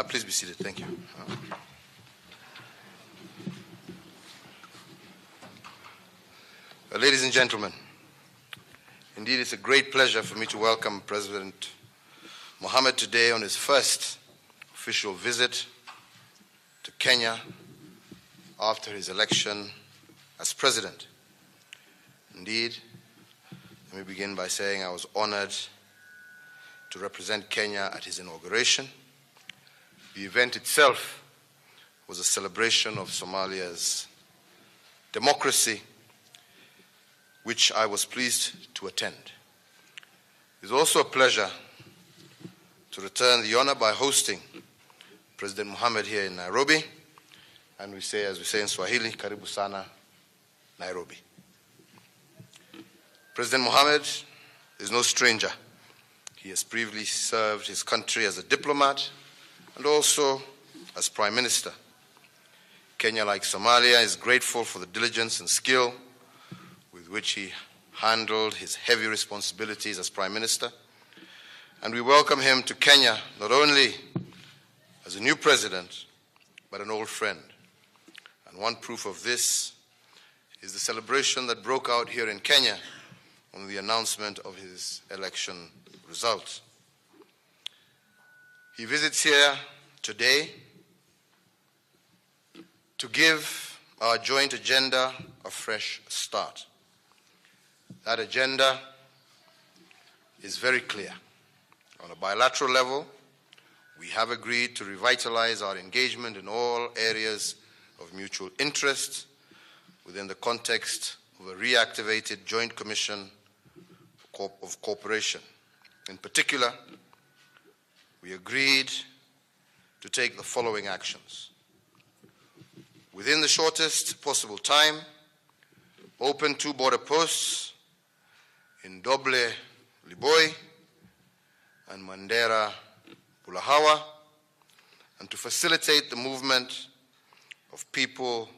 Please be seated. Thank you. Ladies and gentlemen, indeed it's a great pleasure for me to welcome President Mohammed today on his first official visit to Kenya after his election as president. Indeed, let me begin by saying I was honored to represent Kenya at his inauguration. The event itself was a celebration of Somalia's democracy, which I was pleased to attend. It is also a pleasure to return the honor by hosting President Mohammed here in Nairobi, and we say, as we say in Swahili, karibu sana, Nairobi. President Mohammed is no stranger. He has previously served his country as a diplomat and also as Prime Minister. Kenya, like Somalia, is grateful for the diligence and skill with which he handled his heavy responsibilities as Prime Minister. And we welcome him to Kenya not only as a new president, but an old friend. And one proof of this is the celebration that broke out here in Kenya on the announcement of his election results. He visits here today to give our joint agenda a fresh start. That agenda is very clear. On a bilateral level, we have agreed to revitalize our engagement in all areas of mutual interest within the context of a reactivated Joint Commission of Cooperation. In particular, we agreed to take the following actions. Within the shortest possible time, open 2 border posts in Doble Liboy and Mandera Bulahawa, and to facilitate the movement of people,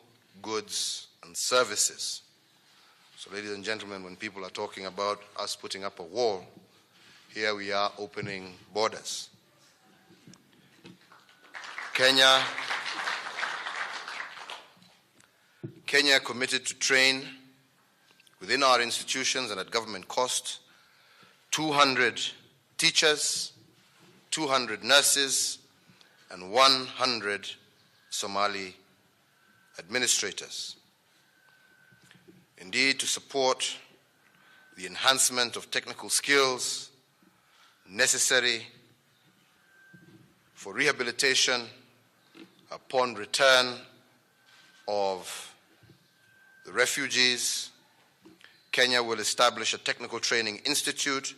goods, and services. So, ladies and gentlemen, when people are talking about us putting up a wall, here we are opening borders. Kenya committed to train within our institutions and at government cost 200 teachers, 200 nurses, and 100 Somali administrators. Indeed, to support the enhancement of technical skills necessary for rehabilitation upon return of the refugees, Kenya will establish a technical training institute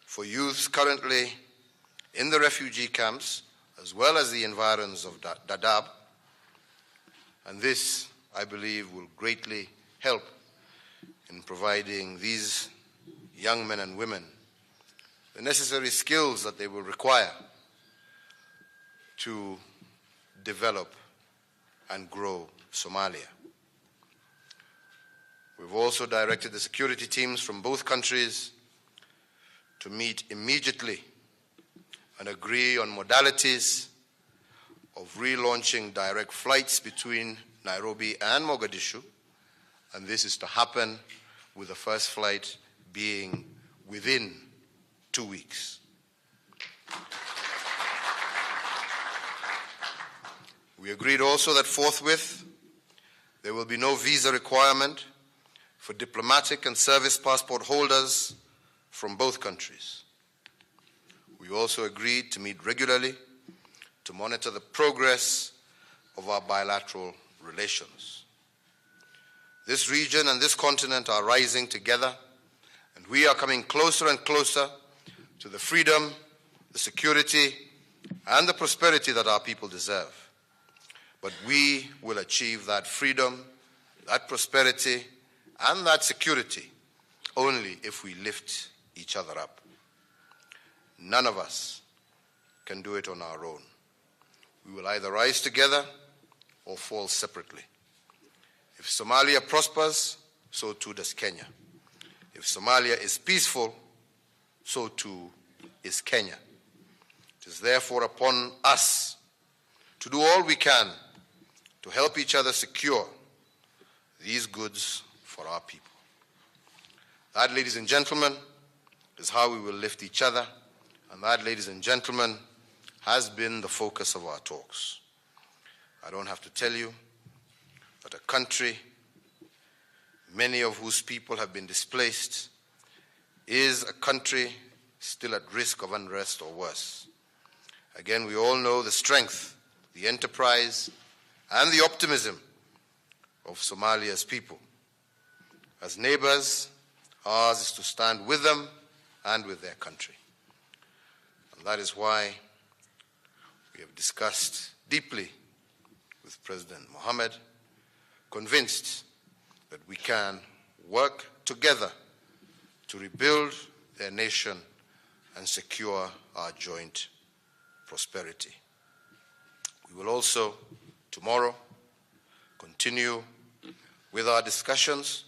for youths currently in the refugee camps, as well as the environs of Dadaab. And this, I believe, will greatly help in providing these young men and women the necessary skills that they will require to develop and grow Somalia. We've also directed the security teams from both countries to meet immediately and agree on modalities of relaunching direct flights between Nairobi and Mogadishu, and this is to happen with the first flight being within 2 weeks. We agreed also that forthwith there will be no visa requirement for diplomatic and service passport holders from both countries. We also agreed to meet regularly to monitor the progress of our bilateral relations. This region and this continent are rising together, and we are coming closer and closer to the freedom, the security, and the prosperity that our people deserve. But we will achieve that freedom, that prosperity, and that security only if we lift each other up. None of us can do it on our own. We will either rise together or fall separately. If Somalia prospers, so too does Kenya. If Somalia is peaceful, so too is Kenya. It is therefore upon us to do all we can to help each other secure these goods for our people. That, ladies and gentlemen, is how we will lift each other, and that, ladies and gentlemen, has been the focus of our talks. I don't have to tell you that a country, many of whose people have been displaced, is a country still at risk of unrest or worse. Again, we all know the strength, the enterprise, and the optimism of Somalia's people. As neighbors, ours is to stand with them and with their country. And that is why we have discussed deeply with President Mohammed, convinced that we can work together to rebuild their nation and secure our joint prosperity. We will also, tomorrow, continue with our discussions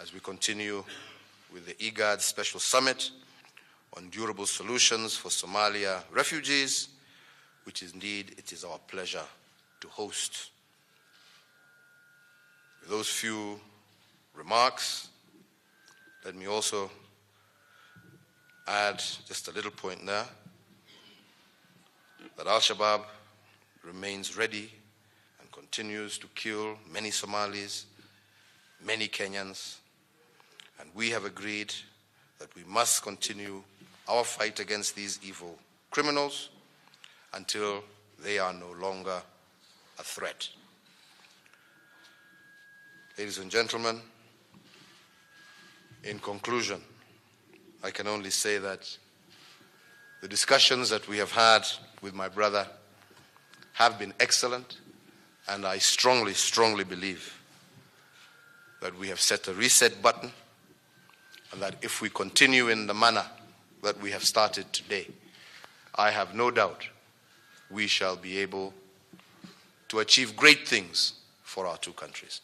as we continue with the IGAD Special Summit on durable solutions for Somalia refugees, which indeed it is our pleasure to host. With those few remarks, let me also add just a little point there, that Al-Shabaab remains ready and continues to kill many Somalis, many Kenyans, and we have agreed that we must continue our fight against these evil criminals until they are no longer a threat. Ladies and gentlemen, in conclusion, I can only say that the discussions that we have had with my brother have been excellent, and I strongly, strongly believe that we have set a reset button, and that if we continue in the manner that we have started today, I have no doubt we shall be able to achieve great things for our two countries.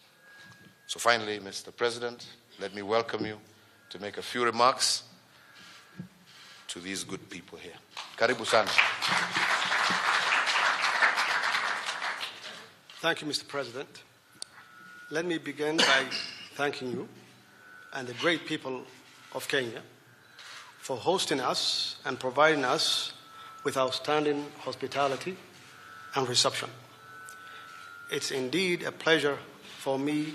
So finally, Mr. President, let me welcome you to make a few remarks to these good people here. Karibu sana. Thank you, Mr. President. Let me begin by thanking you and the great people of Kenya for hosting us and providing us with outstanding hospitality and reception. It's indeed a pleasure for me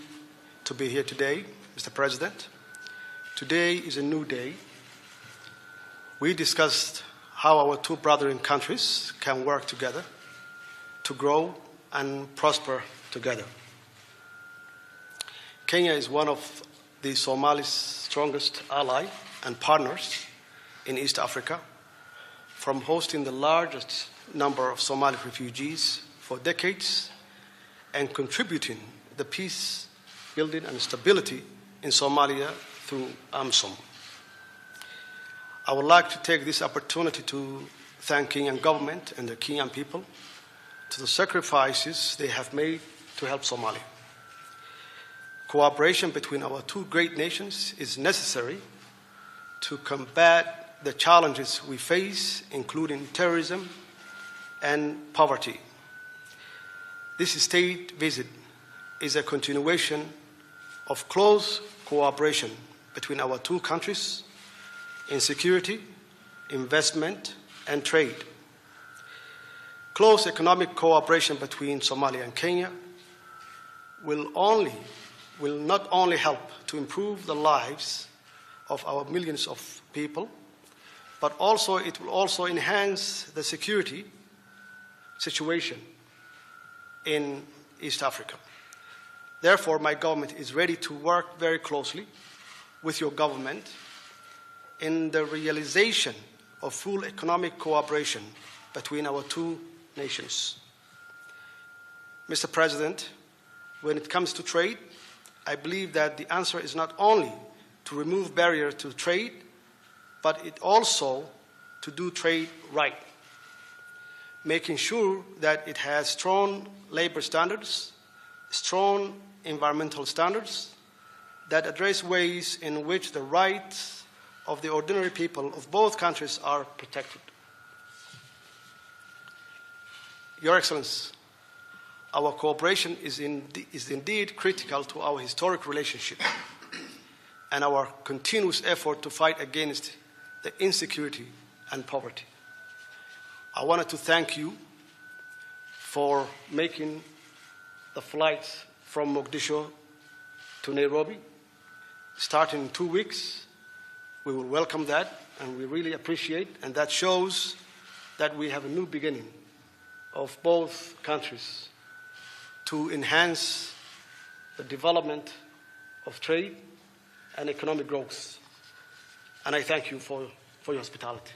to be here today, Mr. President. Today is a new day. We discussed how our two brothering countries can work together to grow and prosper together. Kenya is one of the Somali's strongest allies and partners in East Africa, from hosting the largest number of Somali refugees for decades and contributing the peace building and stability in Somalia through AMSOM. I would like to take this opportunity to thank Kenyan government and the Kenyan people to the sacrifices they have made to help Somalia. Cooperation between our two great nations is necessary to combat the challenges we face, including terrorism and poverty. This state visit is a continuation of close cooperation between our two countries in security, investment, and trade. Close economic cooperation between Somalia and Kenya will not only help to improve the lives of our millions of people, but also it will also enhance the security situation in East Africa. Therefore, my government is ready to work very closely with your government in the realization of full economic cooperation between our two nations. Mr. President, when it comes to trade, I believe that the answer is not only to remove barriers to trade, but it also to do trade right, making sure that it has strong labor standards, strong environmental standards that address ways in which the rights of the ordinary people of both countries are protected. Your Excellency, our cooperation is indeed critical to our historic relationship and our continuous effort to fight against the insecurity and poverty. I wanted to thank you for making the flights from Mogadishu to Nairobi, starting in 2 weeks. We will welcome that, and we really appreciate, and that shows that we have a new beginning of both countries to enhance the development of trade and economic growth. And I thank you for your hospitality.